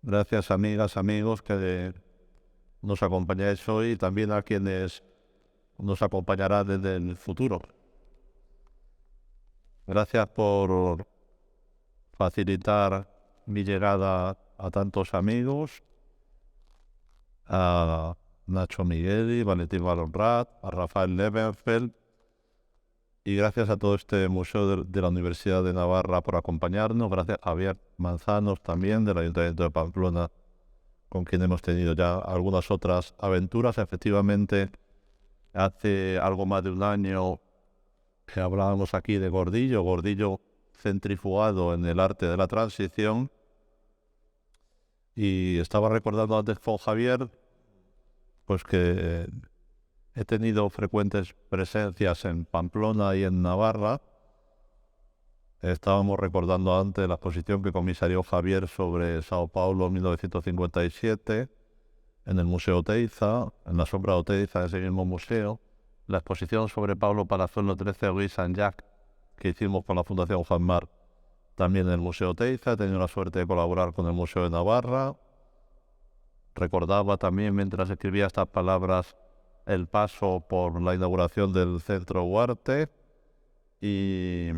Gracias, amigas, amigos, que nos acompañáis hoy y también a quienes nos acompañarán desde el futuro. Gracias por facilitar mi llegada a tantos amigos, a Nacho Migueli, Valentín Valonrat, a Rafael Levenfeld, y gracias a todo este museo de la Universidad de Navarra por acompañarnos. Gracias a Javier Manzanos también del Ayuntamiento de Pamplona, con quien hemos tenido ya algunas otras aventuras. Efectivamente, hace algo más de un año que hablábamos aquí de Gordillo, Gordillo centrifugado en el arte de la transición, y estaba recordando antes con Javier pues que he tenido frecuentes presencias en Pamplona y en Navarra. Estábamos recordando antes la exposición que comisarió Javier sobre Sao Paulo 1957 en el Museo Oteiza, en la sombra de Oteiza, en ese mismo museo. La exposición sobre Pablo Palazuelo XIII Rue Saint-Jacques que hicimos con la Fundación Juan Mar, también en el Museo Oteiza. He tenido la suerte de colaborar con el Museo de Navarra. Recordaba también, mientras escribía estas palabras, el paso por la inauguración del Centro Huarte y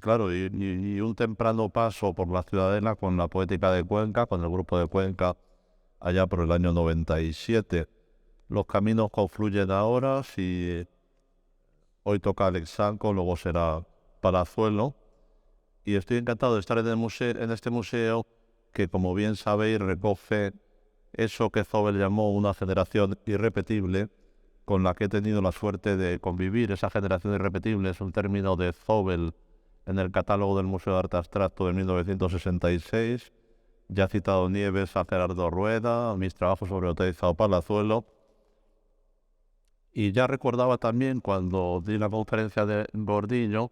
claro, y un temprano paso por la Ciudadela con la Poética de Cuenca, con el grupo de Cuenca, allá por el año 97. Los caminos confluyen ahora. Si hoy toca Alexanco, luego será Palazuelo. Y estoy encantado de estar en este museo que, como bien sabéis, recoge eso que Zobel llamó una generación irrepetible, con la que he tenido la suerte de convivir. Esa generación irrepetible es un término de Zobel en el catálogo del Museo de Arte Abstracto de 1966. Ya ha citado Nieves a Gerardo Rueda, mis trabajos sobre Oteiza o Palazuelo. Y ya recordaba también, cuando di la conferencia de Gordillo,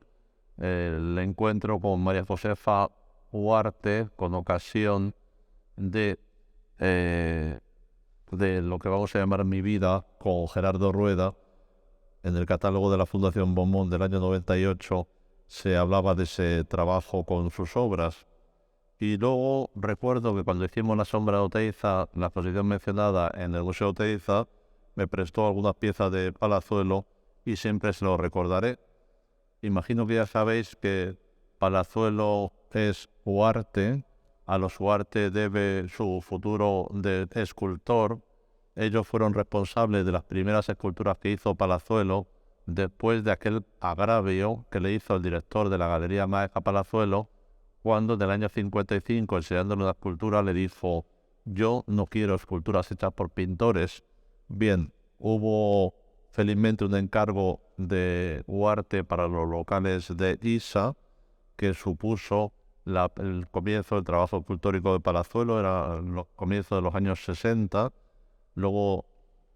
el encuentro con María Josefa Huarte con ocasión de lo que vamos a llamar Mi vida con Gerardo Rueda. En el catálogo de la Fundación Beaumont del año 98 se hablaba de ese trabajo con sus obras. Y luego recuerdo que cuando hicimos La sombra de Oteiza, la exposición mencionada en el Museo Oteiza, me prestó algunas piezas de Palazuelo y siempre se lo recordaré. Imagino que ya sabéis que Palazuelo es Huarte. A los Huarte debe su futuro de escultor. Ellos fueron responsables de las primeras esculturas que hizo Palazuelo después de aquel agravio que le hizo el director de la Galería Maestra Palazuelo, cuando en el año 55, enseñándole una escultura, le dijo: yo no quiero esculturas hechas por pintores. Bien, hubo felizmente un encargo de Huarte para los locales de Isa, que supuso el comienzo del trabajo escultórico de Palazuelo. Era los comienzos de los años 60. Luego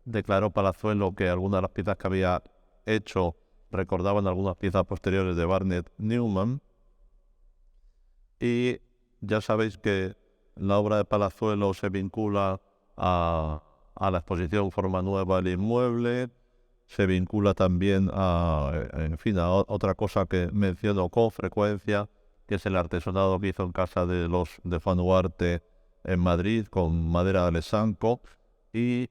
declaró Palazuelo que algunas de las piezas que había hecho recordaban algunas piezas posteriores de Barnett Newman. Y ya sabéis que la obra de Palazuelo se vincula a la exposición Forma Nueva del Inmueble. Se vincula también a otra cosa que menciono con frecuencia, que es el artesonado que hizo en casa de Juan Huarte en Madrid con madera de Alexanco. Y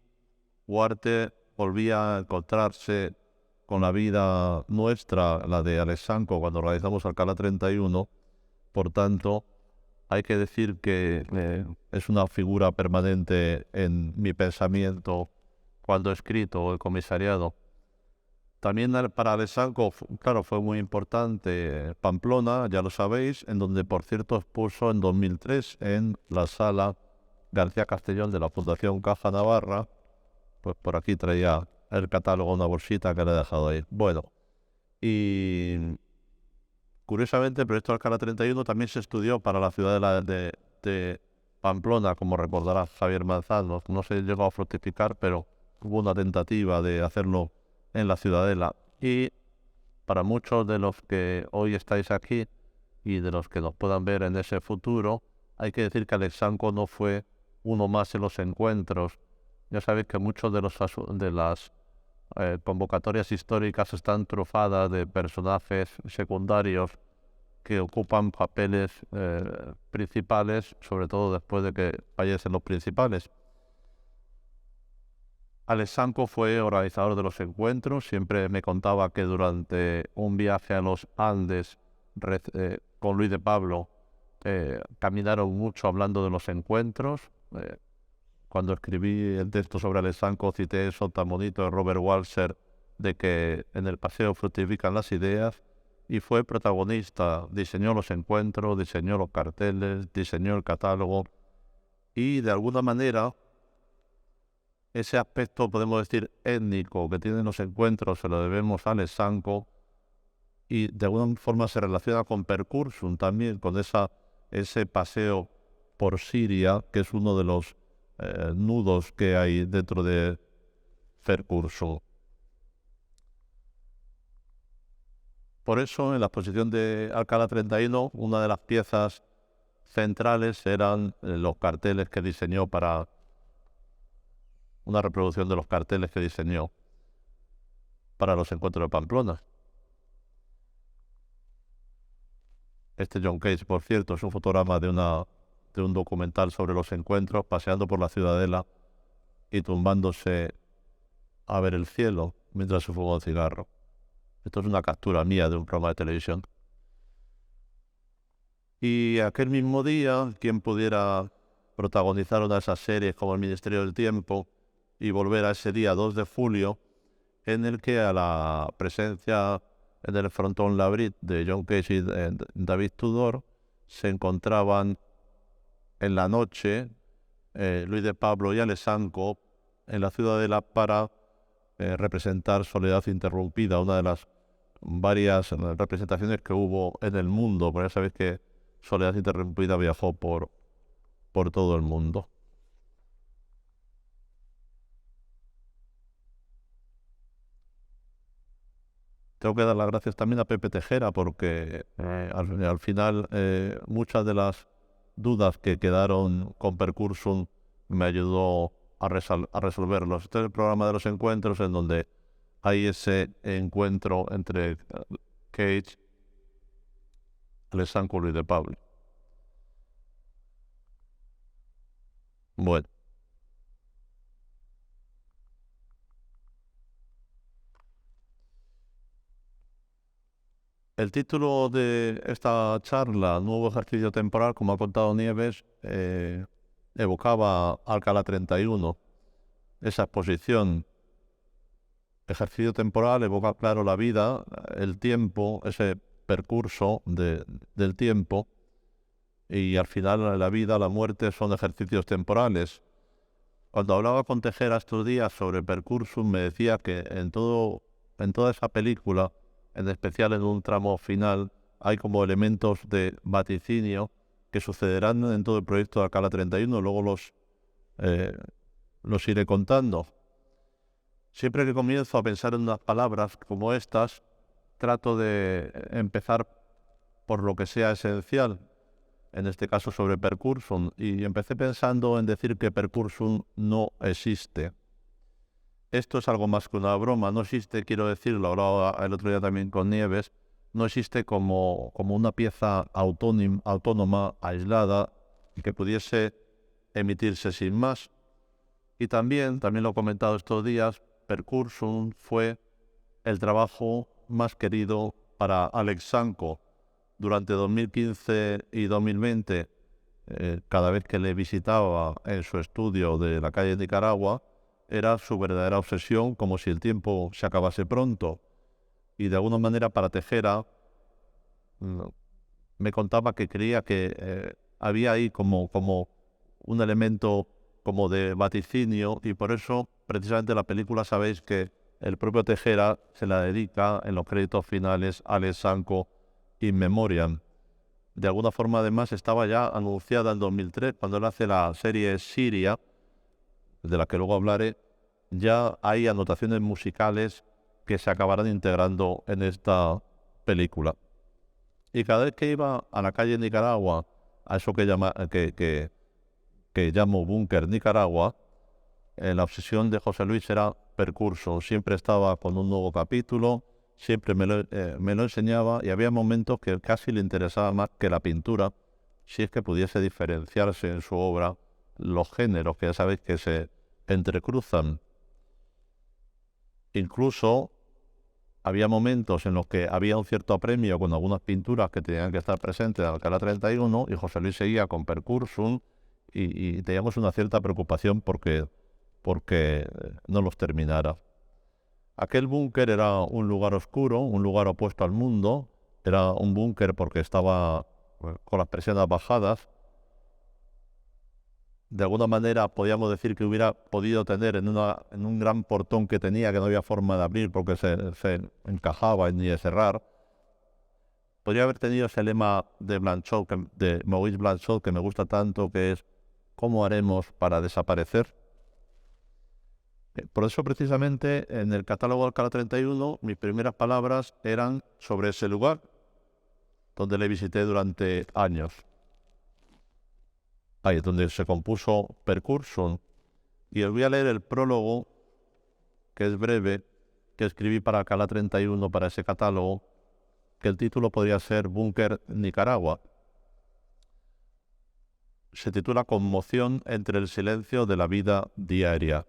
Huarte volvía a encontrarse con la vida nuestra, la de Alexanco, cuando realizamos Alcalá 31. Por tanto, hay que decir que es una figura permanente en mi pensamiento cuando he escrito o he comisariado. También para Alexanco, claro, fue muy importante Pamplona, ya lo sabéis, en donde, por cierto, expuso en 2003 en la Sala García Castellón de la Fundación Caja Navarra. Pues por aquí traía el catálogo, una bolsita que le he dejado ahí. Bueno, y curiosamente el proyecto Alcalá 31 también se estudió para la ciudad de Pamplona, como recordará Javier Manzano. No se llegó a fructificar, pero hubo una tentativa de hacerlo en la Ciudadela. Y para muchos de los que hoy estáis aquí y de los que nos puedan ver en ese futuro, hay que decir que Alexanco no fue uno más en los encuentros. Ya sabéis que muchos de las convocatorias históricas están trufadas de personajes secundarios que ocupan papeles principales, sobre todo después de que fallecen los principales. Alexanco fue organizador de los encuentros, siempre me contaba que durante un viaje a los Andes con Luis de Pablo caminaron mucho hablando de los encuentros. Cuando escribí el texto sobre Alexanco cité eso tan bonito de Robert Walser, de que en el paseo fructifican las ideas, y fue protagonista, diseñó los encuentros, diseñó los carteles, diseñó el catálogo, y de alguna manera ese aspecto, podemos decir, étnico que tienen los encuentros se lo debemos a Alexanco, y de alguna forma se relaciona con Percursum también, con ese paseo por Siria, que es uno de los nudos que hay dentro de Percursum. Por eso, en la exposición de Alcalá 31, una de las piezas centrales eran los carteles que diseñó una reproducción de los carteles que diseñó para los encuentros de Pamplona. Este John Cage, por cierto, es un fotograma de un documental sobre los encuentros, paseando por la Ciudadela y tumbándose a ver el cielo mientras se fuma un cigarro. Esto es una captura mía de un programa de televisión. Y aquel mismo día, quien pudiera protagonizar una de esas series como El Ministerio del Tiempo y volver a ese día 2 de julio, en el que a la presencia en el frontón Labrit de John Cage y David Tudor se encontraban en la noche Luis de Pablo y Alexanco en la Ciudadela para representar Soledad Interrumpida, una de las varias representaciones que hubo en el mundo, porque ya sabéis que Soledad Interrumpida viajó por todo el mundo. Tengo que dar las gracias también a Pepe Tejera, porque al final muchas de las dudas que quedaron con Percursum me ayudó a resolverlos. Este es el programa de los encuentros, en donde hay ese encuentro entre Cage, Alexanco y Luis de Pablo. Bueno. El título de esta charla, Nuevo ejercicio temporal, como ha contado Nieves, evocaba Alcalá 31. Esa exposición, ejercicio temporal, evoca claro la vida, el tiempo, ese percurso del tiempo, y al final la vida, la muerte son ejercicios temporales. Cuando hablaba con Tejera estos días sobre Percursum, me decía que en toda esa película, en especial en un tramo final, hay como elementos de vaticinio que sucederán en todo el proyecto de Alcalá 31, luego los iré contando. Siempre que comienzo a pensar en unas palabras como estas, trato de empezar por lo que sea esencial, en este caso sobre Percursum, y empecé pensando en decir que Percursum no existe. Esto es algo más que una broma, no existe, quiero decirlo, hablaba el otro día también con Nieves, no existe como una pieza autónoma, aislada, que pudiese emitirse sin más. Y también lo he comentado estos días, Percursum fue el trabajo más querido para Alexanco. Durante 2015 y 2020, cada vez que le visitaba en su estudio de la calle Nicaragua, era su verdadera obsesión, como si el tiempo se acabase pronto. Y de alguna manera para Tejera me contaba que creía que había ahí como un elemento como de vaticinio, y por eso precisamente la película, sabéis que el propio Tejera se la dedica en los créditos finales a Alexanco in memoriam. De alguna forma además estaba ya anunciada en 2003, cuando él hace la serie Siria, de la que luego hablaré. Ya hay anotaciones musicales que se acabarán integrando en esta película. Y cada vez que iba a la calle Nicaragua, a eso que llamo Búnker Nicaragua, la obsesión de José Luis era Percursum. Siempre estaba con un nuevo capítulo, siempre me lo enseñaba, y había momentos que casi le interesaba más que la pintura, si es que pudiese diferenciarse en su obra los géneros, que ya sabéis que se entrecruzan. Incluso había momentos en los que había un cierto apremio con algunas pinturas que tenían que estar presentes en Alcalá 31, y José Luis seguía con Percursum, y teníamos una cierta preocupación porque no los terminara. Aquel búnker era un lugar oscuro, un lugar opuesto al mundo. Era un búnker porque estaba con las presiones bajadas. De alguna manera podíamos decir que hubiera podido tener en un gran portón que tenía, que no había forma de abrir porque se encajaba ni de cerrar. Podría haber tenido ese lema de Blanchot, de Maurice Blanchot, que me gusta tanto, que es ¿cómo haremos para desaparecer? Por eso, precisamente, en el catálogo Alcalá 31, mis primeras palabras eran sobre ese lugar, donde le visité durante años. Ahí es donde se compuso Percursum. Y os voy a leer el prólogo, que es breve, que escribí para Alcalá 31, para ese catálogo, que el título podría ser Búnker Nicaragua. Se titula Conmoción entre el silencio de la vida diaria.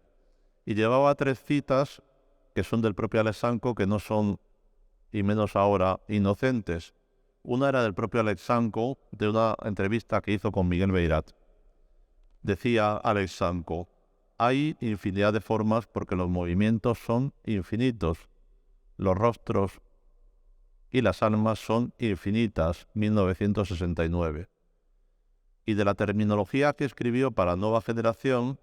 Y llevaba 3 citas que son del propio Alexanco, que no son, y menos ahora, inocentes. Una era del propio Alexanco, de una entrevista que hizo con Miguel Beirat. Decía Alexanco: hay infinidad de formas porque los movimientos son infinitos. Los rostros y las almas son infinitas. 1969. Y de la terminología que escribió para Nueva Generación,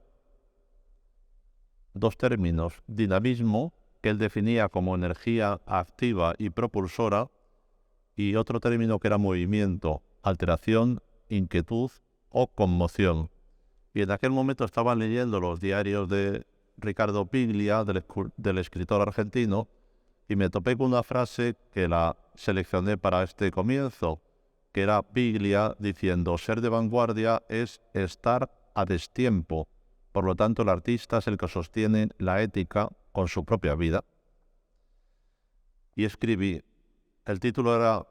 2 términos: dinamismo, que él definía como energía activa y propulsora, y otro término que era movimiento, alteración, inquietud o conmoción. Y en aquel momento estaba leyendo los diarios de Ricardo Piglia, del escritor argentino, y me topé con una frase que la seleccioné para este comienzo, que era Piglia diciendo: ser de vanguardia es estar a destiempo. Por lo tanto, el artista es el que sostiene la ética con su propia vida. Y escribí, el título era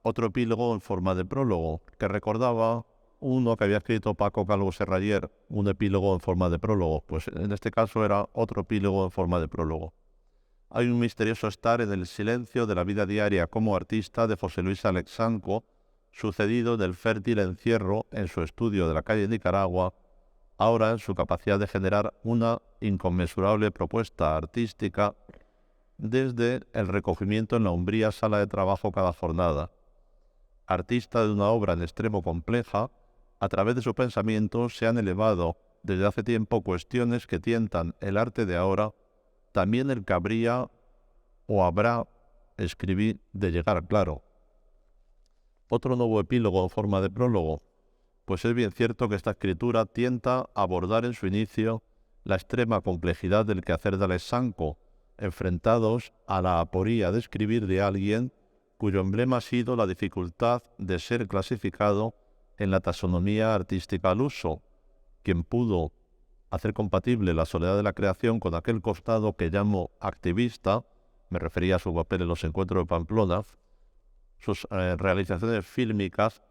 otro epílogo en forma de prólogo, que recordaba uno que había escrito Paco Calvo Serrayer, un epílogo en forma de prólogo. Pues en este caso era otro epílogo en forma de prólogo. Hay un misterioso estar en el silencio de la vida diaria como artista de José Luis Alexanco, sucedido en el fértil encierro en su estudio de la calle Nicaragua, ahora en su capacidad de generar una inconmensurable propuesta artística desde el recogimiento en la umbría sala de trabajo cada jornada. Artista de una obra en extremo compleja, a través de su pensamiento se han elevado desde hace tiempo cuestiones que tientan el arte de ahora, también el que habría o habrá, escribí, de llegar claro. Otro nuevo epílogo en forma de prólogo. Pues es bien cierto que esta escritura tienta a abordar en su inicio la extrema complejidad del quehacer de Alexanco, enfrentados a la aporía de escribir de alguien cuyo emblema ha sido la dificultad de ser clasificado en la taxonomía artística al uso, quien pudo hacer compatible la soledad de la creación con aquel costado que llamo activista, me refería a su papel en los encuentros de Pamplona, sus realizaciones fílmicas,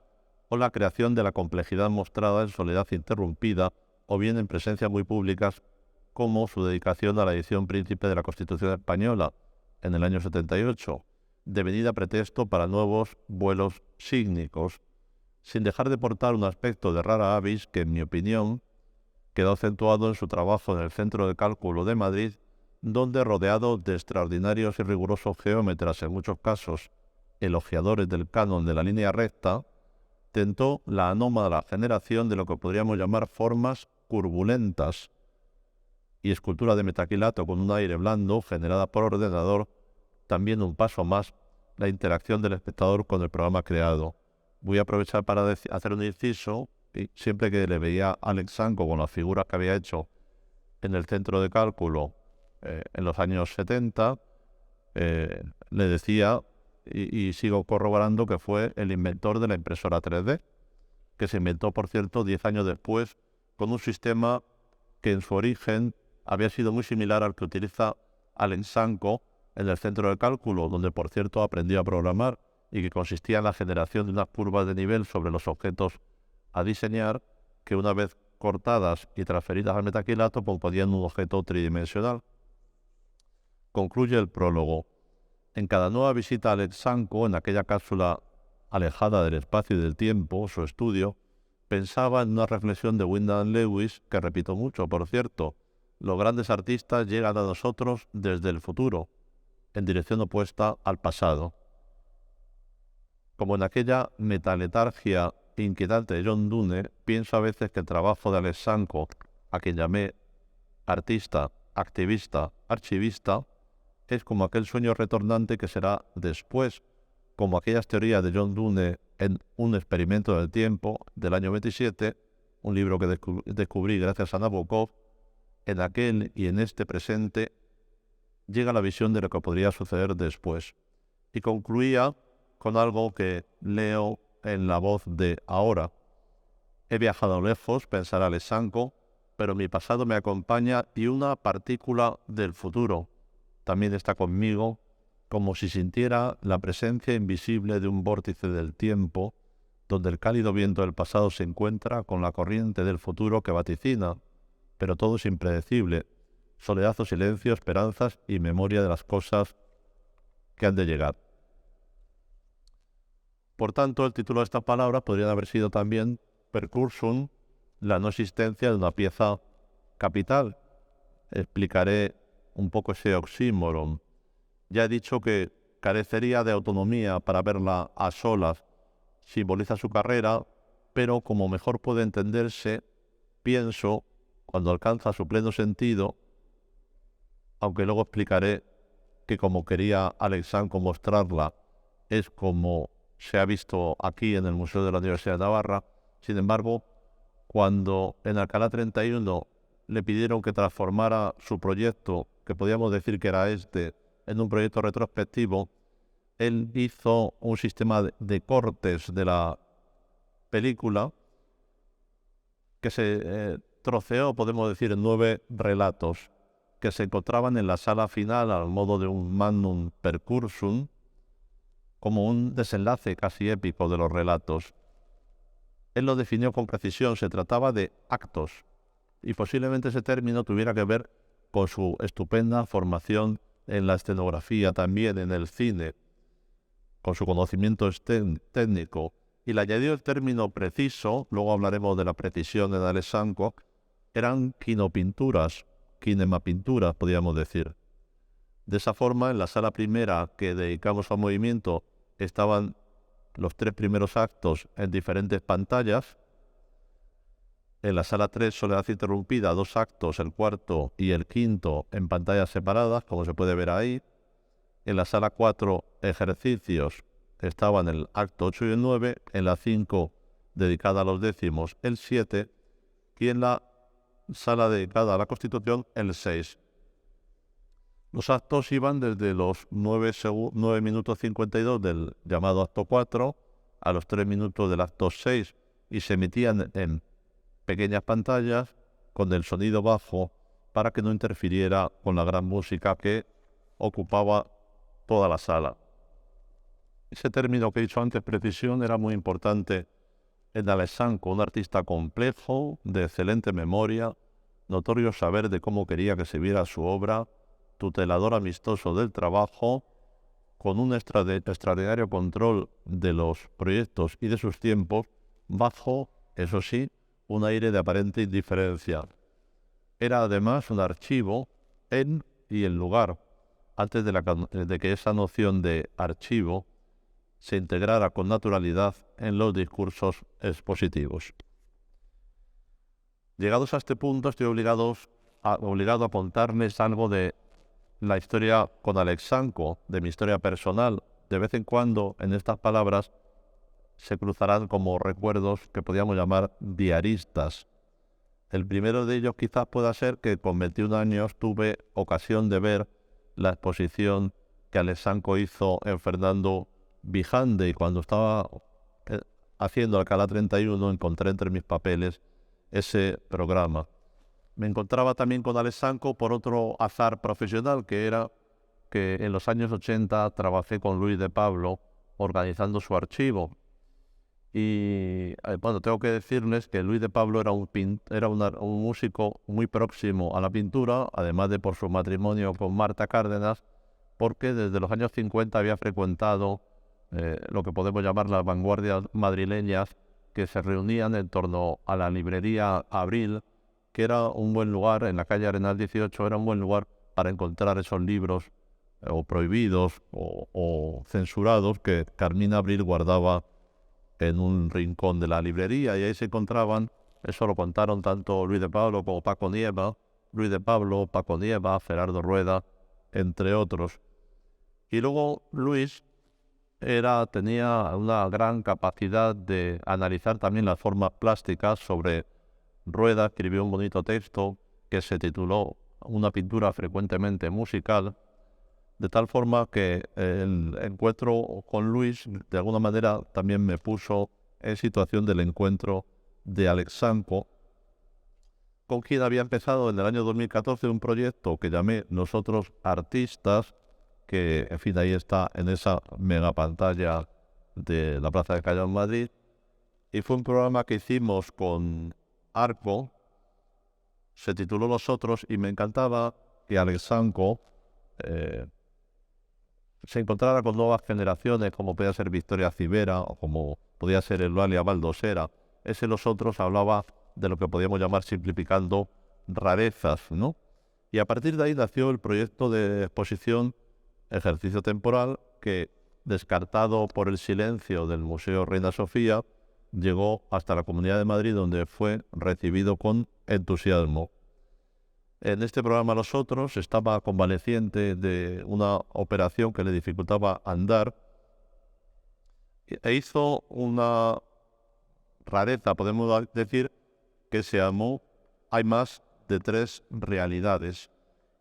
o la creación de la complejidad mostrada en soledad interrumpida o bien en presencias muy públicas, como su dedicación a la edición príncipe de la Constitución Española en el año 78, devenida pretexto para nuevos vuelos sígnicos, sin dejar de portar un aspecto de rara avis que, en mi opinión, quedó acentuado en su trabajo en el Centro de Cálculo de Madrid, donde, rodeado de extraordinarios y rigurosos geómetras, en muchos casos elogiadores del canon de la línea recta, tentó la anómala generación de lo que podríamos llamar formas curvulentas y escultura de metaquilato con un aire blando generada por ordenador, también un paso más, la interacción del espectador con el programa creado. Voy a aprovechar para hacer un inciso, y siempre que le veía a Alexanco con las figuras que había hecho en el centro de cálculo en los años 70, le decía, y sigo corroborando, que fue el inventor de la impresora 3D, que se inventó, por cierto, 10 años después, con un sistema que en su origen había sido muy similar al que utiliza Alexanco en el centro de cálculo, donde por cierto aprendí a programar y que consistía en la generación de unas curvas de nivel sobre los objetos a diseñar, que una vez cortadas y transferidas al metaquilato componían un objeto tridimensional. Concluye el prólogo. En cada nueva visita al Etsanco, en aquella cápsula alejada del espacio y del tiempo, su estudio, pensaba en una reflexión de Wyndham Lewis, que repito mucho, por cierto: los grandes artistas llegan a nosotros desde el futuro, en dirección opuesta al pasado. Como en aquella metaletargia inquietante de John Dune, pienso a veces que el trabajo de Alex Sanco, a quien llamé artista, activista, archivista, es como aquel sueño retornante que será después, como aquellas teorías de John Dune en Un experimento del tiempo, del año 27, un libro que descubrí gracias a Nabokov. En aquel y en este presente llega la visión de lo que podría suceder después. Y concluía con algo que leo en La Voz de Ahora. He viajado lejos, pensará Alex Sanco, pero mi pasado me acompaña y una partícula del futuro también está conmigo, como si sintiera la presencia invisible de un vórtice del tiempo, donde el cálido viento del pasado se encuentra con la corriente del futuro que vaticina, pero todo es impredecible, soledad o silencio, esperanzas y memoria de las cosas que han de llegar. Por tanto, el título de estas palabras podría haber sido también Percursum, la no existencia de una pieza capital. Explicaré un poco ese oxímoron. Ya he dicho que carecería de autonomía para verla a solas, simboliza su carrera, pero como mejor puede entenderse, pienso, cuando alcanza su pleno sentido, aunque luego explicaré que como quería Alex Sanco mostrarla, es como se ha visto aquí en el Museo de la Universidad de Navarra. Sin embargo, cuando en Alcalá 31 le pidieron que transformara su proyecto, que podíamos decir que era en un proyecto retrospectivo, él hizo un sistema de cortes de la película que se troceó, podemos decir, en 9 relatos que se encontraban en la sala final al modo de un magnum percursum, como un desenlace casi épico de los relatos. Él lo definió con precisión, se trataba de actos, y posiblemente ese término tuviera que ver con su estupenda formación en la escenografía, también en el cine, con su conocimiento técnico, y le añadió el término preciso, luego hablaremos de la precisión en Alex Sanco, eran quinopinturas, kinemapinturas, podríamos decir. De esa forma, en la sala primera que dedicamos al movimiento estaban los 3 primeros actos en diferentes pantallas. En la sala 3, Soledad interrumpida, 2 actos, el cuarto y el quinto, en pantallas separadas, como se puede ver ahí. En la sala 4, ejercicios, estaban el acto 8 y el 9. En la 5, dedicada a los décimos, el 7. Y en la sala dedicada a la Constitución, el 6. Los actos iban desde los 9 minutos 52 del llamado acto 4 a los 3 minutos del acto 6 y se emitían en pequeñas pantallas con el sonido bajo para que no interfiriera con la gran música que ocupaba toda la sala. Ese término que he dicho antes, precisión, era muy importante en Alex Sanco, un artista complejo, de excelente memoria, notorio saber de cómo quería que se viera su obra, tutelador amistoso del trabajo, con un extraordinario control de los proyectos y de sus tiempos, bajo, eso sí, un aire de aparente indiferencia. Era además un archivo en y el lugar, antes de que esa noción de archivo se integrara con naturalidad en los discursos expositivos. Llegados a este punto, estoy obligado a contarles algo de la historia con Alex Sanco, de mi historia personal. De vez en cuando en estas palabras se cruzarán como recuerdos que podríamos llamar diaristas. El primero de ellos quizás pueda ser que con 21 años tuve ocasión de ver la exposición que Alex Sanco hizo en Fernando Vijande, y cuando estaba haciendo Alcalá 31 encontré entre mis papeles ese programa. Me encontraba también con Alex Sanco por otro azar profesional, que era que en los años 80 trabajé con Luis de Pablo organizando su archivo. Y bueno, tengo que decirles que Luis de Pablo era un músico muy próximo a la pintura, además de por su matrimonio con Marta Cárdenas, porque desde los años 50 había frecuentado lo que podemos llamar las vanguardias madrileñas, que se reunían en torno a la librería Abril, que era un buen lugar, en la calle Arenal 18, era un buen lugar para encontrar esos libros o prohibidos o censurados que Carmina Abril guardaba en un rincón de la librería, y ahí se encontraban, eso lo contaron tanto Luis de Pablo como Paco Nieva, Luis de Pablo, Paco Nieva, Gerardo Rueda, entre otros. Y luego Luis tenía una gran capacidad de analizar también las formas plásticas. Sobre Rueda escribió un bonito texto que se tituló Una pintura frecuentemente musical, de tal forma que el encuentro con Luis de alguna manera también me puso en situación del encuentro de Alex Sanco, con quien había empezado en el año 2014 un proyecto que llamé Nosotros Artistas, que en fin ahí está en esa mega pantalla de la Plaza de Callao en Madrid, y fue un programa que hicimos con Arco, se tituló Nosotros, y me encantaba que Alex Sanco se encontrara con nuevas generaciones, como podía ser Victoria Civera o como podía ser Eulalia Baldosera. Ese Nosotros hablaba de lo que podíamos llamar, simplificando, rarezas, ¿no? Y a partir de ahí nació el proyecto de exposición Ejercicio Temporal, que, descartado por el silencio del Museo Reina Sofía, llegó hasta la Comunidad de Madrid, donde fue recibido con entusiasmo. En este programa Nosotros estaba convaleciente de una operación que le dificultaba andar e hizo una rareza, podemos decir, que se llamó Hay más de tres realidades.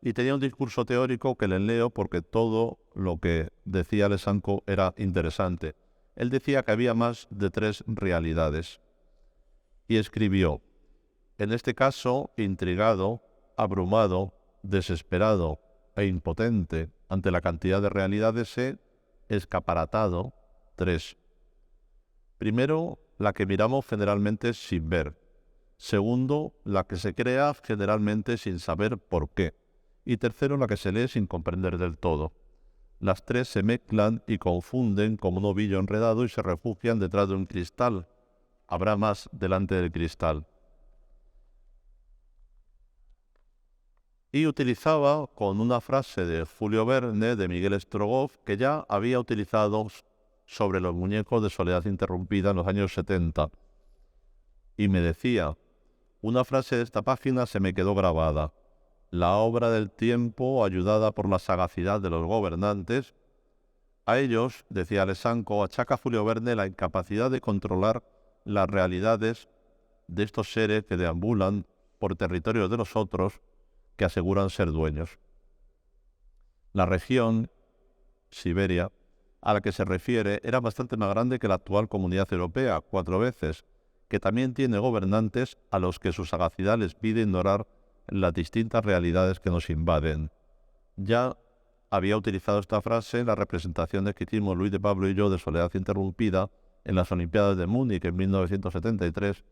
Y tenía un discurso teórico que le leo porque todo lo que decía Alex Sanco era interesante. Él decía que había más de tres realidades. Y escribió: en este caso, intrigado, abrumado, desesperado e impotente ante la cantidad de realidades, he escaparatado tres. Primero, la que miramos generalmente sin ver. Segundo, la que se crea generalmente sin saber por qué. Y tercero, la que se lee sin comprender del todo. Las tres se mezclan y confunden como un ovillo enredado y se refugian detrás de un cristal. Habrá más delante del cristal. Y utilizaba con una frase de Julio Verne, de Miguel Strogoff, que ya había utilizado sobre los muñecos de Soledad Interrumpida en los años 70. Y me decía: una frase de esta página se me quedó grabada. La obra del tiempo, ayudada por la sagacidad de los gobernantes. A ellos, decía Alex Sanco, achaca Julio Verne la incapacidad de controlar las realidades de estos seres que deambulan por territorios de los otros, que aseguran ser dueños. La región, Siberia, a la que se refiere, era bastante más grande que la actual Comunidad Europea, 4 veces, que también tiene gobernantes a los que su sagacidad les pide ignorar las distintas realidades que nos invaden. Ya había utilizado esta frase en las representaciones que hicimos Luis de Pablo y yo de Soledad Interrumpida en las Olimpiadas de Múnich en 1973,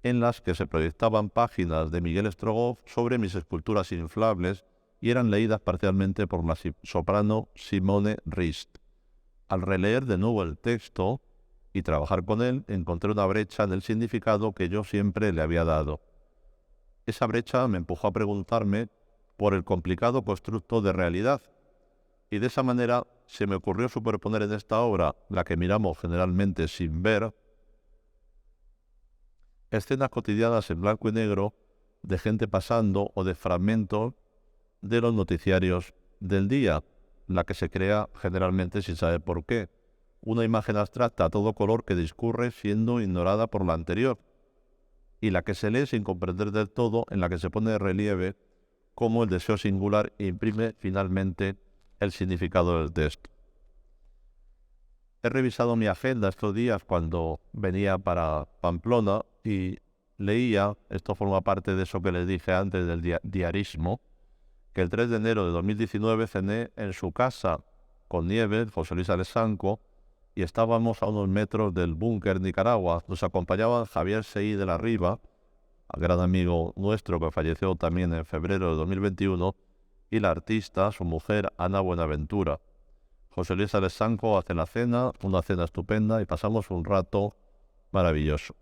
en las que se proyectaban páginas de Miguel Strogoff sobre mis esculturas inflables y eran leídas parcialmente por la soprano Simone Rist. Al releer de nuevo el texto y trabajar con él, encontré una brecha en el significado que yo siempre le había dado. Esa brecha me empujó a preguntarme por el complicado constructo de realidad, y de esa manera se me ocurrió superponer en esta obra, la que miramos generalmente sin ver, escenas cotidianas en blanco y negro de gente pasando o de fragmentos de los noticiarios del día, la que se crea generalmente sin saber por qué. Una imagen abstracta a todo color que discurre siendo ignorada por la anterior, y la que se lee sin comprender del todo, en la que se pone de relieve cómo el deseo singular imprime finalmente el significado del texto. He revisado mi agenda estos días cuando venía para Pamplona y leía, esto forma parte de eso que les dije antes del diarismo, que el 3 de enero de 2019 cené en su casa con Nieves, José Luis Alessanco, y estábamos a unos metros del búnker Nicaragua. Nos acompañaba Javier Sey de la Riva, gran amigo nuestro que falleció también en febrero de 2021, y la artista, su mujer, Ana Buenaventura. José Luis Alessanco hace la cena, una cena estupenda, y pasamos un rato maravilloso.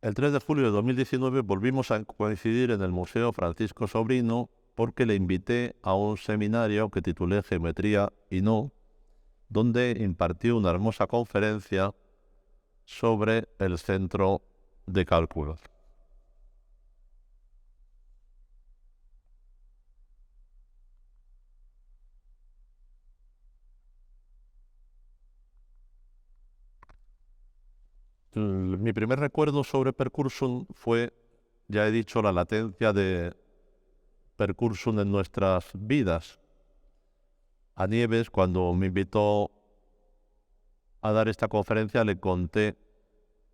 El 3 de julio de 2019 volvimos a coincidir en el Museo Francisco Sobrino porque le invité a un seminario que titulé Geometría y No, donde impartió una hermosa conferencia sobre el centro de cálculo. Mi primer recuerdo sobre Percursum fue, ya he dicho, la latencia de Percursum en nuestras vidas. A Nieves, cuando me invitó a dar esta conferencia, le conté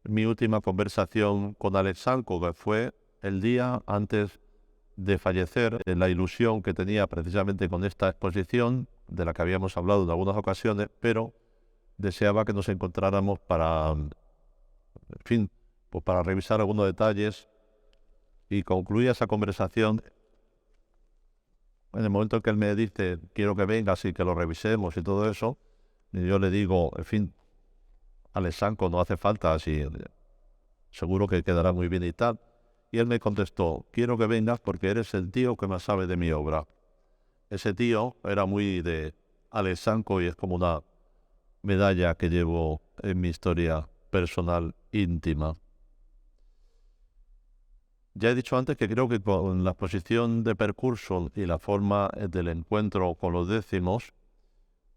mi última conversación con Alessanco, que fue el día antes de fallecer, la ilusión que tenía precisamente con esta exposición, de la que habíamos hablado en algunas ocasiones, pero deseaba que nos encontráramos para, en fin, pues para revisar algunos detalles, y concluía esa conversación en el momento en que él me dice, quiero que vengas y que lo revisemos y todo eso, y yo le digo, en fin, Alessanco, no hace falta, así, seguro que quedará muy bien y tal. Y él me contestó, quiero que vengas porque eres el tío que más sabe de mi obra. Ese tío era muy de Alessanco y es como una medalla que llevo en mi historia personal íntima. Ya he dicho antes que creo que con la exposición de Percursum y la forma del encuentro con los décimos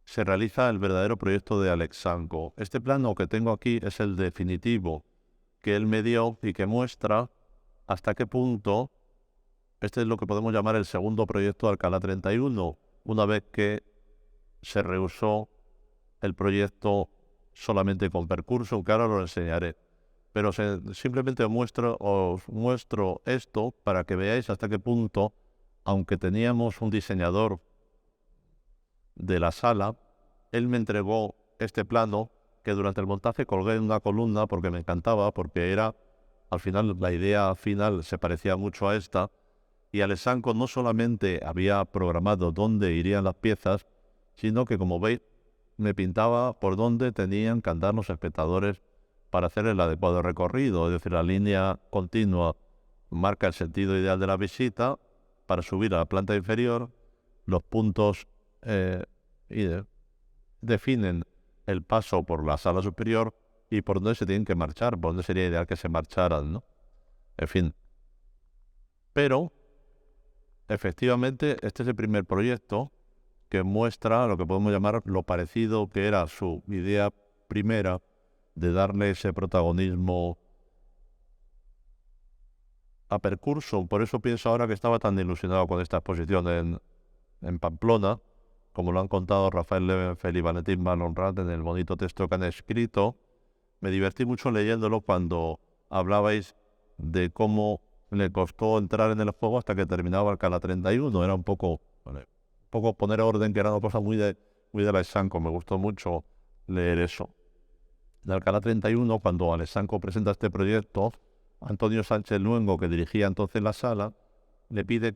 se realiza el verdadero proyecto de Alessanco. Este plano que tengo aquí es el definitivo que él me dio y que muestra hasta qué punto este es lo que podemos llamar el segundo proyecto de Alcalá 31, una vez que se rehusó el proyecto solamente con Percursum, que ahora lo enseñaré. Pero simplemente os muestro esto para que veáis hasta qué punto, aunque teníamos un diseñador de la sala, él me entregó este plano que durante el montaje colgué en una columna porque me encantaba, porque era, al final, la idea final se parecía mucho a esta, y Alessanco no solamente había programado dónde irían las piezas, sino que, como veis, me pintaba por dónde tenían que andar los espectadores para hacer el adecuado recorrido, es decir, la línea continua marca el sentido ideal de la visita. Para subir a la planta inferior, los puntos definen el paso por la sala superior y por dónde se tienen que marchar, por dónde sería ideal que se marcharan, ¿no? En fin. Pero, efectivamente, este es el primer proyecto que muestra lo que podemos llamar lo parecido que era su idea primera de darle ese protagonismo a Percursum. Por eso pienso ahora que estaba tan ilusionado con esta exposición en Pamplona, como lo han contado Rafael Levenfeld y Valentín Van Honrat en el bonito texto que han escrito. Me divertí mucho leyéndolo cuando hablabais de cómo le costó entrar en el juego hasta que terminaba Alcalá 31. Era un poco poner orden, que era una cosa muy de Alessanco. Me gustó mucho leer eso. De Alcalá 31, cuando Alessanco presenta este proyecto, Antonio Sánchez Luengo, que dirigía entonces la sala, le pide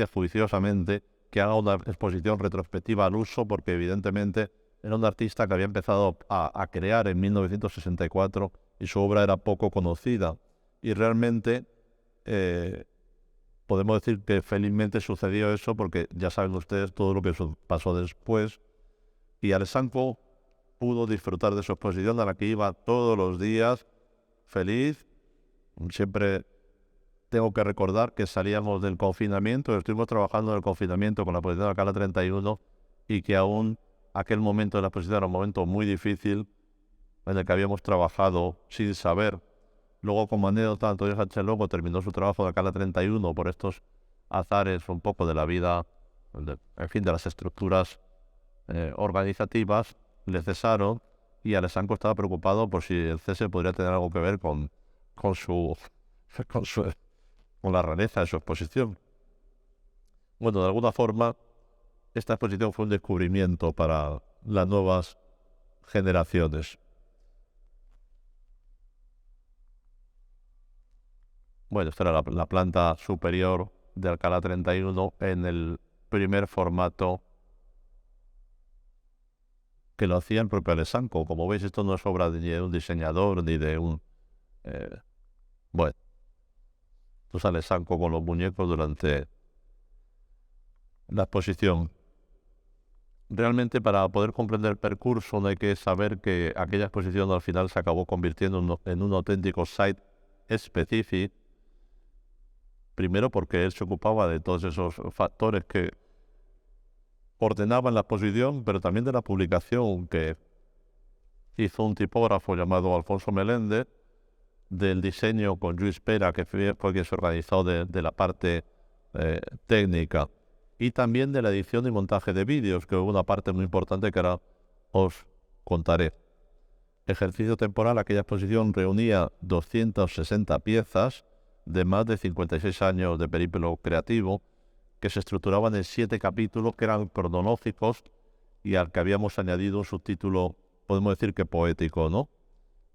juiciosamente que haga una exposición retrospectiva al uso, porque evidentemente era un artista que había empezado a crear en 1964 y su obra era poco conocida. Y realmente podemos decir que felizmente sucedió eso, porque ya saben ustedes todo lo que pasó después. Y Alessanco pudo disfrutar de su exposición, a la que iba todos los días, feliz. Siempre tengo que recordar que salíamos del confinamiento, estuvimos trabajando en el confinamiento con la exposición de Alcalá 31, y que aún aquel momento de la exposición era un momento muy difícil, en el que habíamos trabajado sin saber. Luego, como anécdota, Antonio Sánchez Luengo terminó su trabajo de Alcalá 31 por estos azares un poco de la vida, en fin, de las estructuras organizativas. le cesaron y Alexanko estaba preocupado por si el cese podría tener algo que ver con su con su con la rareza de su exposición. Bueno, de alguna forma, esta exposición fue un descubrimiento para las nuevas generaciones. Bueno, esta era la planta superior de Alcalá 31 en el primer formato que lo hacía el propio Alexanko. Como veis, esto no es obra ni de un diseñador ni de un... bueno, esto es Alexanko con los muñecos durante la exposición. Realmente, para poder comprender el percurso, no hay que saber que aquella exposición al final se acabó convirtiendo en un auténtico site específico. Primero porque él se ocupaba de todos esos factores que ordenaban la exposición, pero también de la publicación que hizo un tipógrafo llamado Alfonso Meléndez, del diseño con Lluís Pera, que fue quien se organizó de la parte técnica, y también de la edición y montaje de vídeos, que hubo una parte muy importante que ahora os contaré. Ejercicio temporal, aquella exposición reunía 260 piezas de más de 56 años de periplo creativo, que se estructuraban en 7 capítulos que eran cronológicos y al que habíamos añadido un subtítulo, podemos decir que poético, ¿no?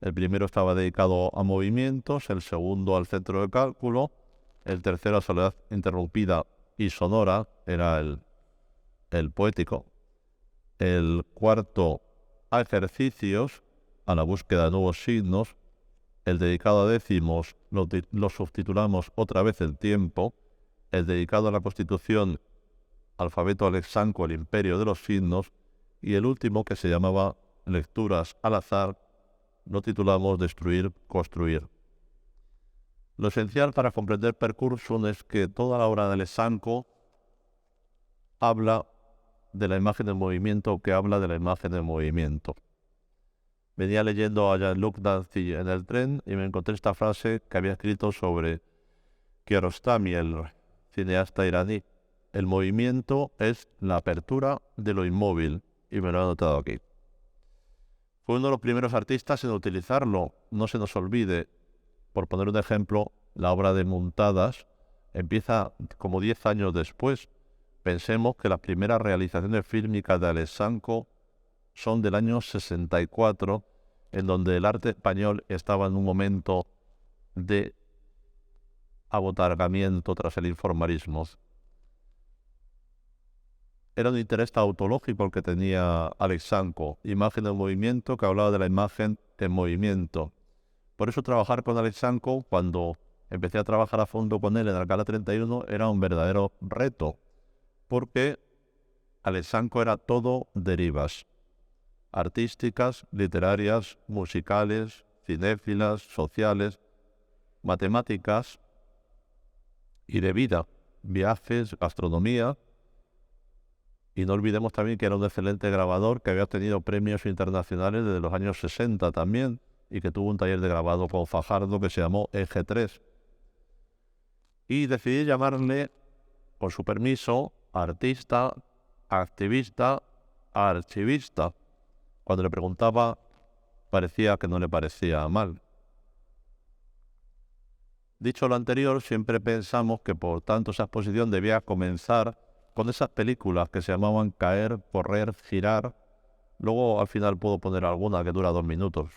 El primero estaba dedicado a movimientos, el segundo al centro de cálculo, el tercero a soledad interrumpida y sonora, era el poético. El cuarto a ejercicios, a la búsqueda de nuevos signos. El dedicado a décimos lo subtitulamos otra vez el tiempo. El dedicado a la Constitución, alfabeto Alexanko, el imperio de los signos. Y el último, que se llamaba Lecturas al azar, lo titulamos Destruir, construir. Lo esencial para comprender Percursion es que toda la obra de Alexanko habla de la imagen del movimiento, que habla de la imagen del movimiento. Venía leyendo a Jean-Luc Nancy en el tren y me encontré esta frase que había escrito sobre Kiarostami, el cineasta iraní. El movimiento es la apertura de lo inmóvil, y me lo he anotado aquí. Fue uno de los primeros artistas en utilizarlo. No se nos olvide, por poner un ejemplo, la obra de Muntadas empieza como 10 años después. Pensemos que las primeras realizaciones fílmicas de Alexanko son del año 64, en donde el arte español estaba en un momento de abotargamiento tras el informalismo. Era un interés tautológico el que tenía Alexanko, imagen en movimiento, que hablaba de la imagen en movimiento. Por eso trabajar con Alexanko, cuando empecé a trabajar a fondo con él en Alcalá 31, era un verdadero reto, porque Alexanko era todo derivas artísticas, literarias, musicales, cinéfilas, sociales, matemáticas y de vida, viajes, gastronomía. Y no olvidemos también que era un excelente grabador, que había obtenido premios internacionales desde los años 60 también, y que tuvo un taller de grabado con Fajardo que se llamó Eje 3. Y decidí llamarle, con su permiso, artista, activista, archivista. Cuando le preguntaba, parecía que no le parecía mal. Dicho lo anterior, siempre pensamos que por tanto esa exposición debía comenzar con esas películas que se llamaban Caer, Correr, Girar. Luego al final puedo poner alguna que dura 2 minutos.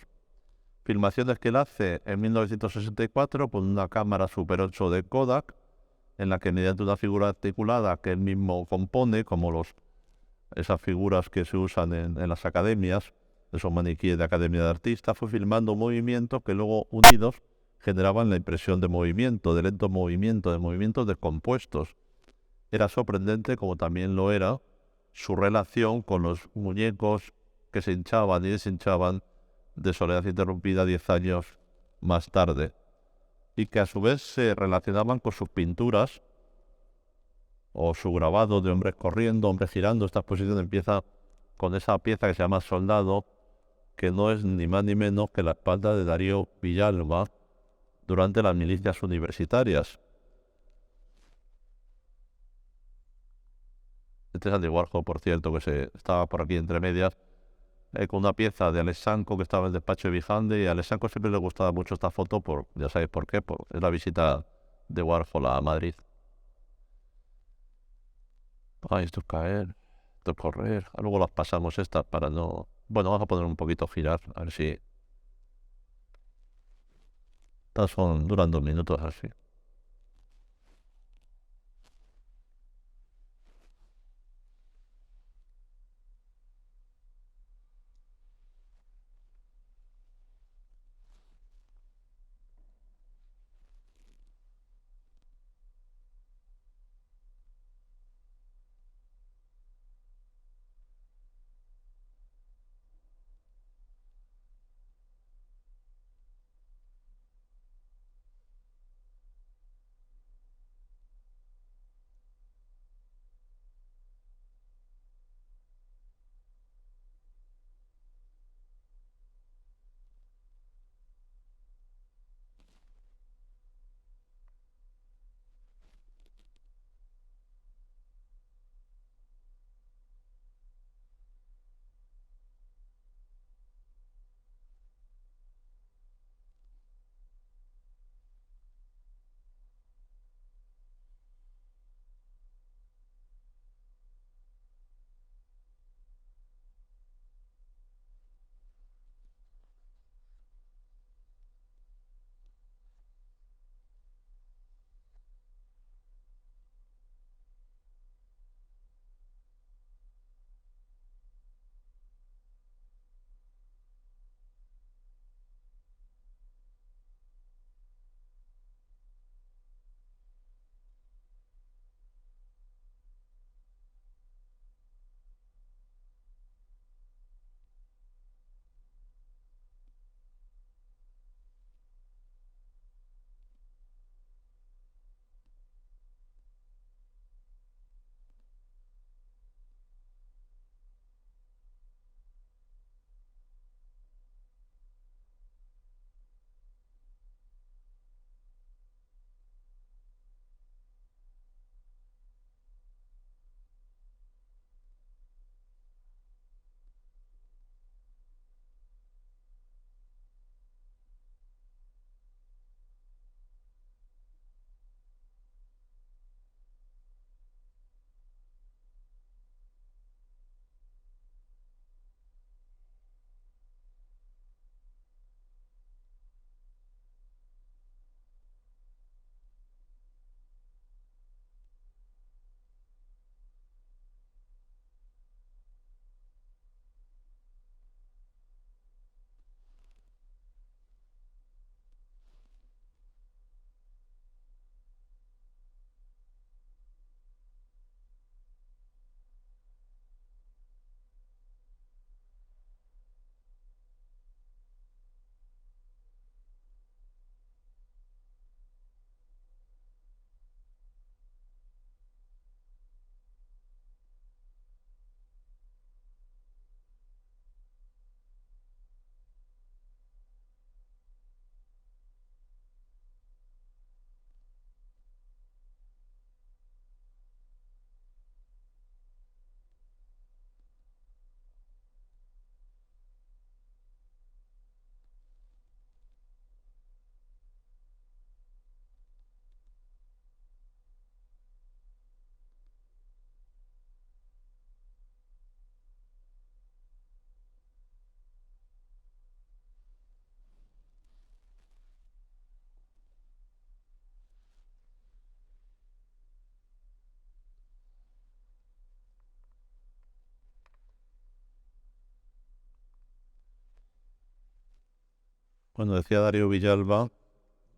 Filmaciones que él hace en 1964 con una cámara Super 8 de Kodak, en la que mediante una figura articulada que él mismo compone, como esas figuras que se usan en las academias, esos maniquíes de Academia de Artistas, fue filmando movimientos que luego unidos generaban la impresión de movimiento, de lento movimiento, de movimientos descompuestos. Era sorprendente, como también lo era, su relación con los muñecos que se hinchaban y deshinchaban de Soledad Interrumpida 10 años más tarde, y que a su vez se relacionaban con sus pinturas o su grabado de hombres corriendo, hombres girando. Esta exposición empieza con esa pieza que se llama Soldado, que no es ni más ni menos que la espalda de Darío Villalba durante las milicias universitarias. Este es Andy Warhol, por cierto, que se estaba por aquí entre medias, con una pieza de Alex Sanco que estaba en el despacho de Vijande, y a Alex Sanco siempre le gustaba mucho esta foto, ya sabéis por qué, es la visita de Warhol a Madrid. Ay, esto es caer, esto es correr. Luego las pasamos estas para no... Bueno, vamos a poner un poquito girar, a ver si... Estas duran 2 minutos así. Bueno, decía Darío Villalba,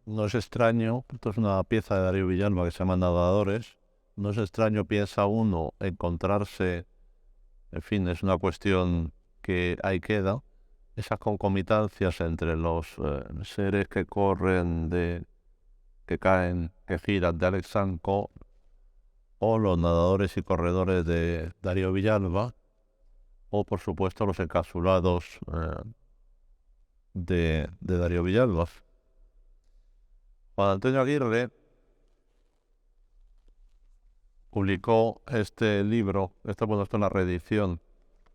no es extraño, esto es una pieza de Darío Villalba que se llama Nadadores, no es extraño, piensa uno, encontrarse, en fin, es una cuestión que ahí queda, esas concomitancias entre los seres que corren, que caen, que giran de Alex Sanco, o los nadadores y corredores de Darío Villalba, o por supuesto los encapsulados de Darío Villalba. Juan Antonio Aguirre publicó este libro, esto es una reedición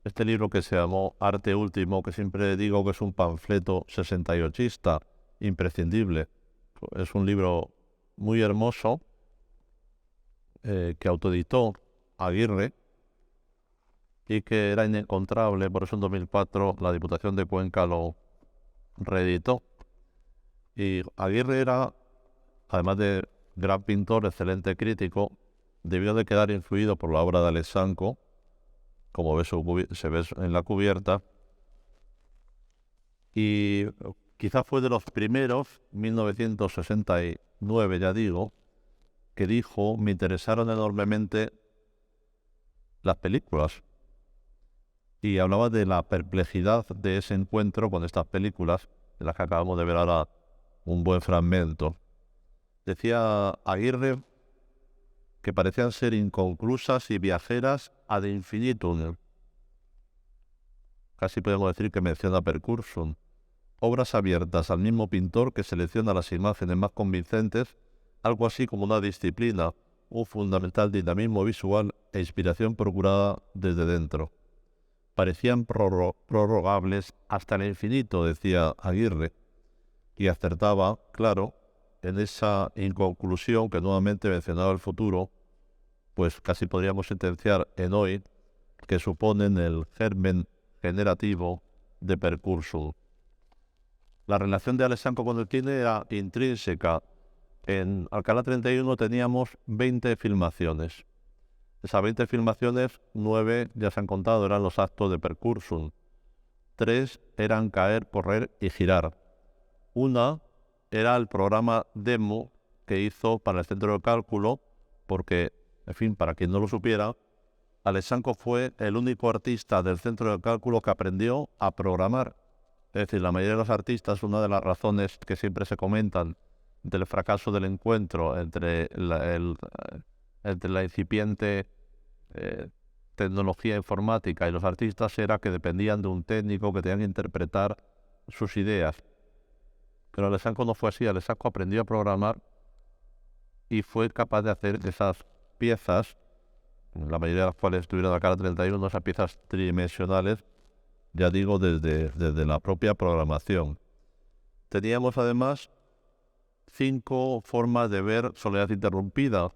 este libro que se llamó Arte Último, que siempre digo que es un panfleto 68ista, imprescindible. Es un libro muy hermoso que autoeditó Aguirre y que era inencontrable, por eso en 2004 la Diputación de Cuenca lo reeditó. Y Aguirre era, además de gran pintor, excelente crítico, debió de quedar influido por la obra de Alexanco, como se ve en la cubierta, y quizás fue de los primeros, 1969 ya digo, que dijo: me interesaron enormemente las películas. Y hablaba de la perplejidad de ese encuentro con estas películas, de las que acabamos de ver ahora un buen fragmento. Decía Aguirre que parecían ser inconclusas y viajeras ad infinitum. Casi podemos decir que menciona percursum. Obras abiertas al mismo pintor que selecciona las imágenes más convincentes, algo así como una disciplina, un fundamental dinamismo visual e inspiración procurada desde dentro. Parecían prorrogables hasta el infinito, decía Aguirre, y acertaba, claro, en esa inconclusión que nuevamente mencionaba el futuro, pues casi podríamos sentenciar en hoy que suponen el germen generativo de percursum. La relación de Alexanco con el cine era intrínseca. En Alcalá 31 teníamos 20 filmaciones. Esas 20 filmaciones, 9 ya se han contado, eran los actos de percursum. 3 eran caer, correr y girar. Una era el programa demo que hizo para el centro de cálculo, porque, en fin, para quien no lo supiera, Alexanco fue el único artista del centro de cálculo que aprendió a programar. Es decir, la mayoría de los artistas, una de las razones que siempre se comentan del fracaso del encuentro entre la incipiente tecnología informática y los artistas era que dependían de un técnico que tenían que interpretar sus ideas. Pero Alexanco no fue así. Alexanco aprendió a programar y fue capaz de hacer esas piezas, la mayoría de las cuales estuvieron en Alcalá 31, esas piezas tridimensionales, ya digo, desde la propia programación. Teníamos además 5 formas de ver Soledad Interrumpida.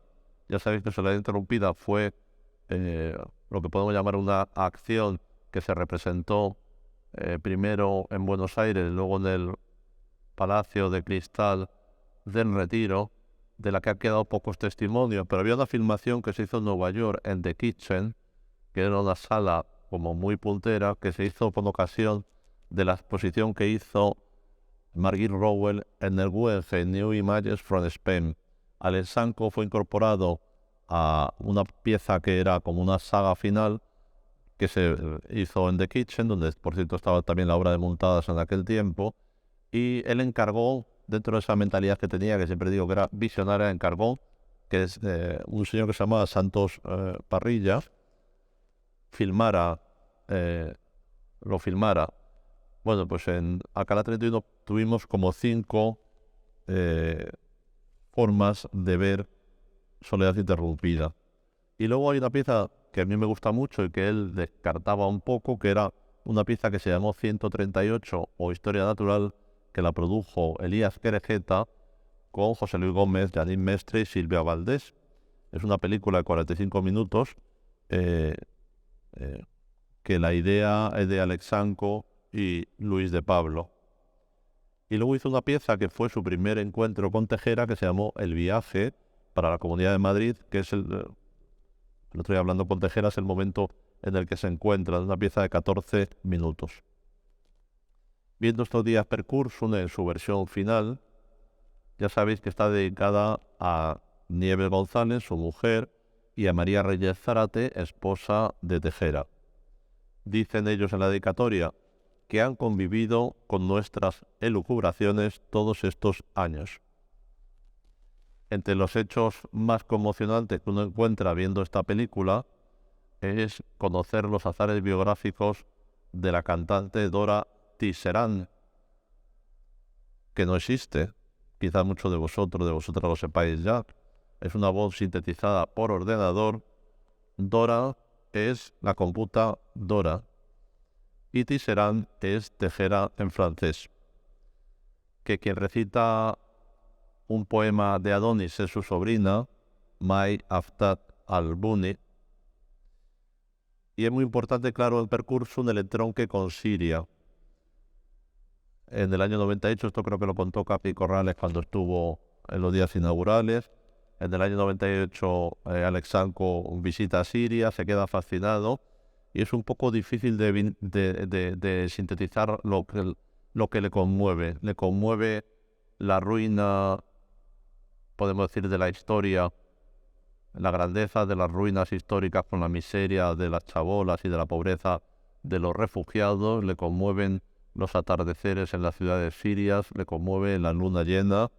Ya sabéis que Soledad Interrumpida fue lo que podemos llamar una acción que se representó primero en Buenos Aires, luego en el Palacio de Cristal del Retiro, de la que han quedado pocos testimonios, pero había una filmación que se hizo en Nueva York, en The Kitchen, que era una sala como muy puntera, que se hizo con ocasión de la exposición que hizo Margit Rowell en el Guggenheim New Images from Spain. Alexanco fue incorporado a una pieza que era como una saga final que se hizo en The Kitchen, donde por cierto estaba también la obra de Montadas en aquel tiempo, y él encargó, dentro de esa mentalidad que tenía, que siempre digo que era visionaria, encargó que es un señor que se llamaba Santos Parrilla, lo filmara. Bueno, pues en Alcalá 31 tuvimos como 5 formas de ver Soledad Interrumpida. Y luego hay una pieza que a mí me gusta mucho y que él descartaba un poco, que era una pieza que se llamó 138 o Historia Natural, que la produjo Elías Querejeta con José Luis Gómez, Janine Mestre y Silvia Valdés. Es una película de 45 minutos que la idea es de Alexanco y Luis de Pablo. Y luego hizo una pieza que fue su primer encuentro con Tejera, que se llamó El Viaje para la Comunidad de Madrid, que es el estoy hablando con Tejera, es el momento en el que se encuentra, una pieza de 14 minutos. Viendo estos días Percursum en su versión final, ya sabéis que está dedicada a Nieves González, su mujer, y a María Reyes Zárate, esposa de Tejera. Dicen ellos en la dedicatoria que han convivido con nuestras elucubraciones todos estos años. Entre los hechos más conmocionantes que uno encuentra viendo esta película es conocer los azares biográficos de la cantante Dora Tisserand, que no existe. Quizás muchos de vosotras lo sepáis ya. Es una voz sintetizada por ordenador. Dora es la computadora. y Tisserand es tejera en francés. Que quien recita un poema de Adonis es su sobrina, Mai Haftar al-Bunni. Y es muy importante, claro, el percurso del entronque con Siria. En el año 98, esto creo que lo contó Capi Corrales cuando estuvo en los días inaugurales. En el año 98, Alexanko visita Siria, se queda fascinado y es un poco difícil de sintetizar lo que le conmueve. Le conmueve la ruina, podemos decir, de la historia, la grandeza de las ruinas históricas con la miseria de las chabolas y de la pobreza de los refugiados, le conmueven los atardeceres en las ciudades sirias, le conmueve la luna llena.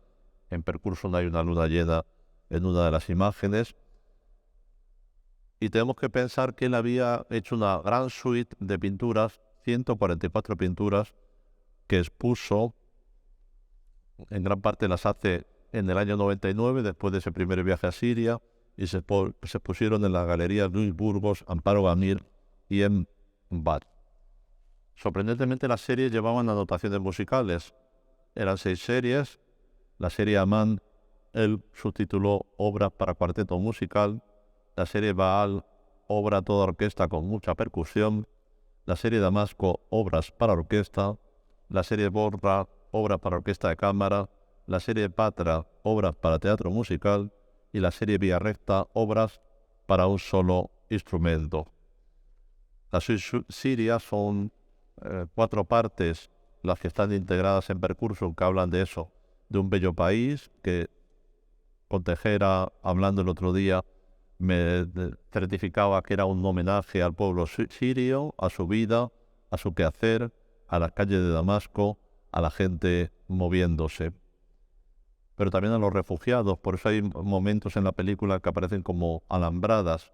En Percurso hay una luna llena en una de las imágenes. Y tenemos que pensar que él había hecho una gran suite de pinturas, 144 pinturas, que expuso, en gran parte las hace en el año 99, después de ese primer viaje a Siria, y se pusieron en las galerías Luis Burgos, Amparo Gamir y en Bad. Sorprendentemente las series llevaban anotaciones musicales. Eran 6 series. La serie Amán, él subtituló Obras para cuarteto musical. La serie Baal, obra a toda orquesta con mucha percusión. La serie Damasco, obras para orquesta. La serie Borra, obras para orquesta de cámara. La serie Patra, obras para teatro musical. Y la serie Vía Recta, obras para un solo instrumento. Las sirias son 4 partes, las que están integradas en Percurso, que hablan de eso, de un bello país, que con Tejera, hablando el otro día, me certificaba que era un homenaje al pueblo sirio, a su vida, a su quehacer, a las calles de Damasco, a la gente moviéndose. Pero también a los refugiados, por eso hay momentos en la película que aparecen como alambradas,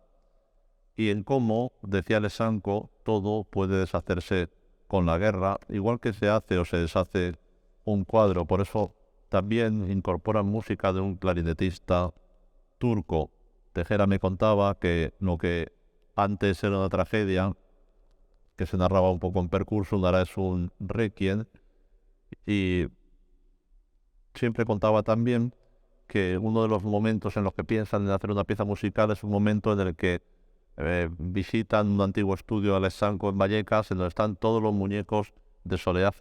y en cómo, decía Alexanko, todo puede deshacerse con la guerra, igual que se hace o se deshace un cuadro. Por eso también incorporan música de un clarinetista turco. Tejera me contaba que lo que antes era una tragedia, que se narraba un poco en Percurso, ahora es un requiem, y siempre contaba también que uno de los momentos en los que piensan en hacer una pieza musical es un momento en el que visitan un antiguo estudio de Alexanko en Vallecas, en donde están todos los muñecos de Soledad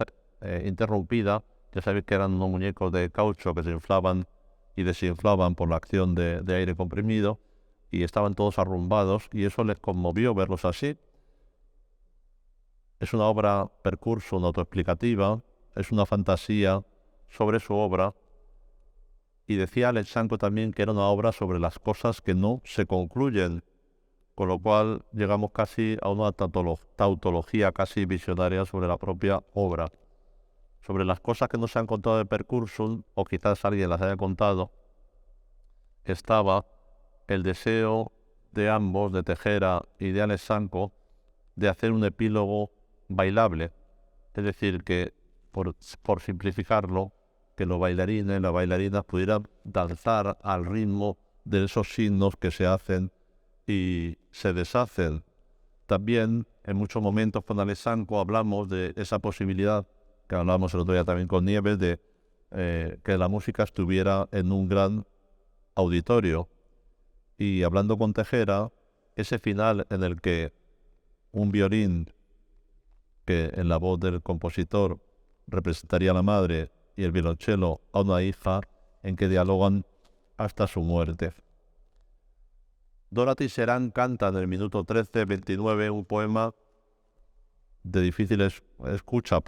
Interrumpida. Ya sabéis que eran unos muñecos de caucho que se inflaban y desinflaban por la acción de aire comprimido, y estaban todos arrumbados, y eso les conmovió verlos así. Es una obra Percurso, una autoexplicativa, es una fantasía sobre su obra, y decía Alexanko también que era una obra sobre las cosas que no se concluyen, con lo cual llegamos casi a una tautología casi visionaria sobre la propia obra. Sobre las cosas que no se han contado de Percurso, o quizás alguien las haya contado, estaba el deseo de ambos, de Tejera y de Alexanko, de hacer un epílogo bailable. Es decir, que, por simplificarlo, que los bailarines, las bailarinas pudieran danzar al ritmo de esos signos que se hacen y se deshacen. También, en muchos momentos con Alexanko hablamos de esa posibilidad, que hablamos el otro día también con Nieves, de que la música estuviera en un gran auditorio. Y hablando con Tejera, ese final en el que un violín, que en la voz del compositor representaría a la madre, y el violonchelo a una hija, en que dialogan hasta su muerte. Dora Tisserand canta en el minuto 13:29 un poema de difícil escucha,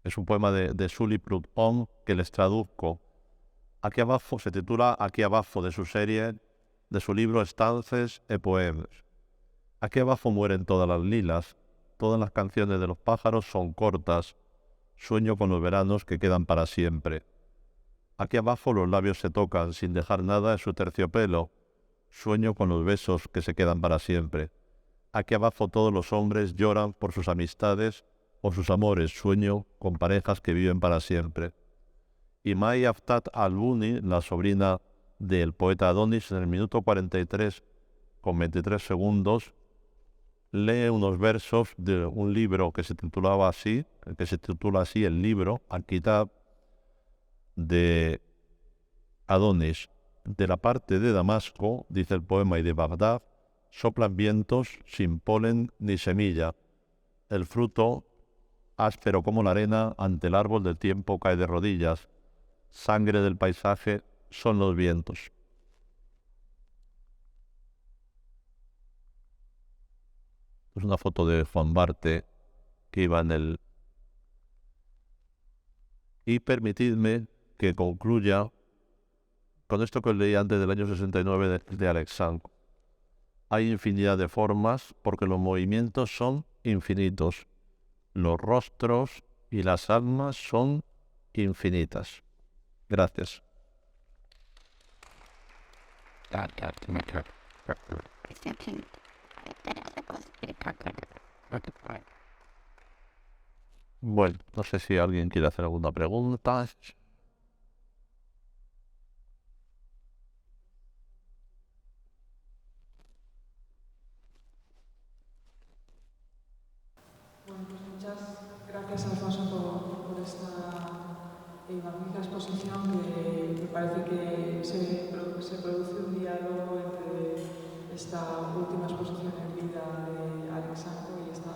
es un poema de Sully Prudhomme que les traduzco. Aquí abajo se titula Aquí abajo, de su serie, de su libro Stances et Poemes. Aquí abajo mueren todas las lilas, todas las canciones de los pájaros son cortas, sueño con los veranos que quedan para siempre. Aquí abajo los labios se tocan sin dejar nada en su terciopelo, sueño con los besos que se quedan para siempre. Aquí abajo todos los hombres lloran por sus amistades o sus amores, sueño con parejas que viven para siempre. Y Mai Haftar al-Bunni, la sobrina del poeta Adonis, en el minuto 43 con 23 segundos, lee unos versos de un libro que se titula así el libro, Al-Kitab, de Adonis. De la parte de Damasco, dice el poema, y de Bagdad, soplan vientos sin polen ni semilla. El fruto, áspero como la arena, ante el árbol del tiempo cae de rodillas. Sangre del paisaje son los vientos. Es una foto de Juan Barte que iba en el... Y permitidme que concluya con esto que os leí antes del año 69 de Alexandre. Hay infinidad de formas porque los movimientos son infinitos. Los rostros y las almas son infinitas. Gracias. Bueno, no sé si alguien quiere hacer alguna pregunta. Bueno, pues muchas gracias, Alfonso, por esta magnífica exposición que me parece que se produce un diálogo entre esta última exposición en vida de Alexandre y esta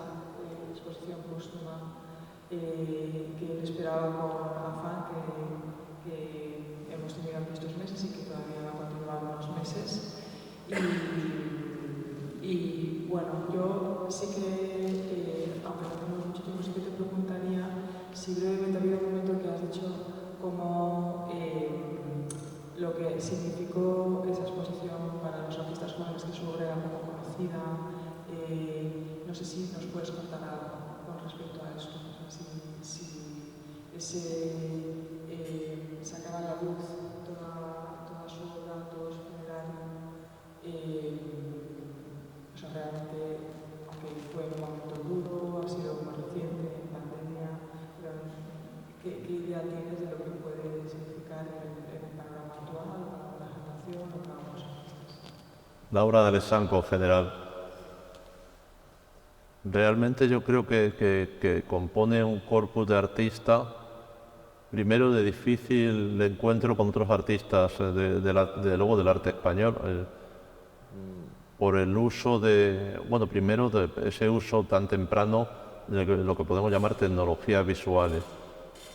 exposición póstuma que él esperaba con afán, que hemos tenido aquí estos meses y que todavía va a continuar unos meses. Y bueno, yo sí que, aunque no tenemos mucho tiempo, sí que te preguntaría si brevemente había un momento que has dicho como lo que significó esa exposición para los artistas jóvenes, que su obra era poco conocida. No sé si nos puedes contar algo con respecto a esto, o sea, si sacar a la luz toda su obra, todo su itinerario. O sea, realmente, aunque fue un momento duro, ha sido más reciente, en pandemia, pero ¿qué idea tienes de lo que puede significar en el panorama actual, para la generación o para los artistas? La obra de Alexandre en general. Realmente yo creo que compone un corpus de artista, primero de difícil encuentro con otros artistas, luego del arte español, por el uso primero de ese uso tan temprano de lo que podemos llamar tecnologías visuales,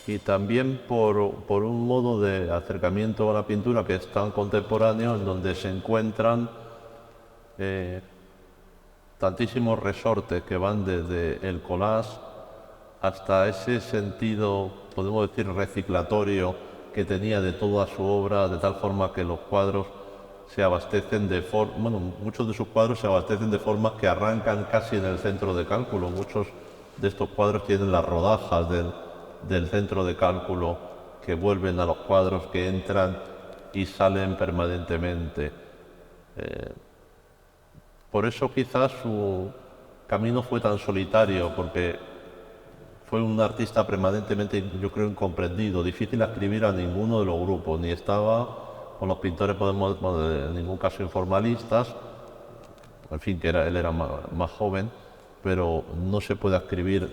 y también por un modo de acercamiento a la pintura que es tan contemporáneo, en donde se encuentran tantísimos resortes que van desde el collage hasta ese sentido, podemos decir, reciclatorio que tenía de toda su obra, de tal forma que los cuadros se abastecen muchos de sus cuadros se abastecen de formas que arrancan casi en el centro de cálculo. Muchos de estos cuadros tienen las rodajas del centro de cálculo que vuelven a los cuadros que entran y salen permanentemente. Por eso quizás su camino fue tan solitario, porque fue un artista permanentemente, yo creo, incomprendido, difícil a escribir a ninguno de los grupos, ni estaba con los pintores, en ningún caso informalistas, en fin, él era más joven, pero no se puede escribir,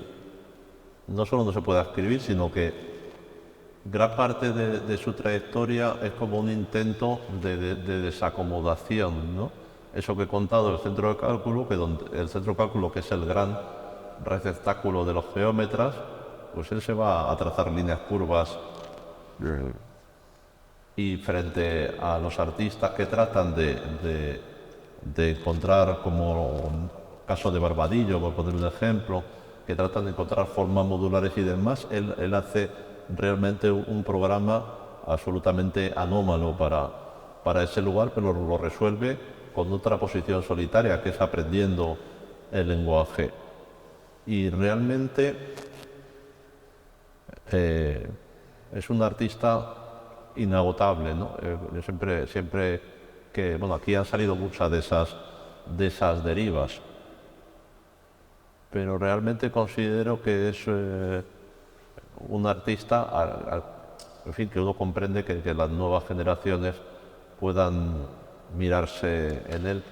no solo no se puede escribir, sino que gran parte de su trayectoria es como un intento de desacomodación, ¿no? Eso que he contado del centro de cálculo, el centro de cálculo, que es el gran receptáculo de los geómetras, pues él se va a trazar líneas curvas, y frente a los artistas que tratan de encontrar, como caso de Barbadillo, por poner un ejemplo, que tratan de encontrar formas modulares y demás, él hace realmente un programa absolutamente anómalo para ese lugar, pero lo resuelve con otra posición solitaria, que es aprendiendo el lenguaje. Y realmente es un artista inagotable, ¿no? Yo siempre que, aquí han salido muchas de esas derivas, pero realmente considero que es un artista, en fin, que uno comprende que las nuevas generaciones puedan mirarse en él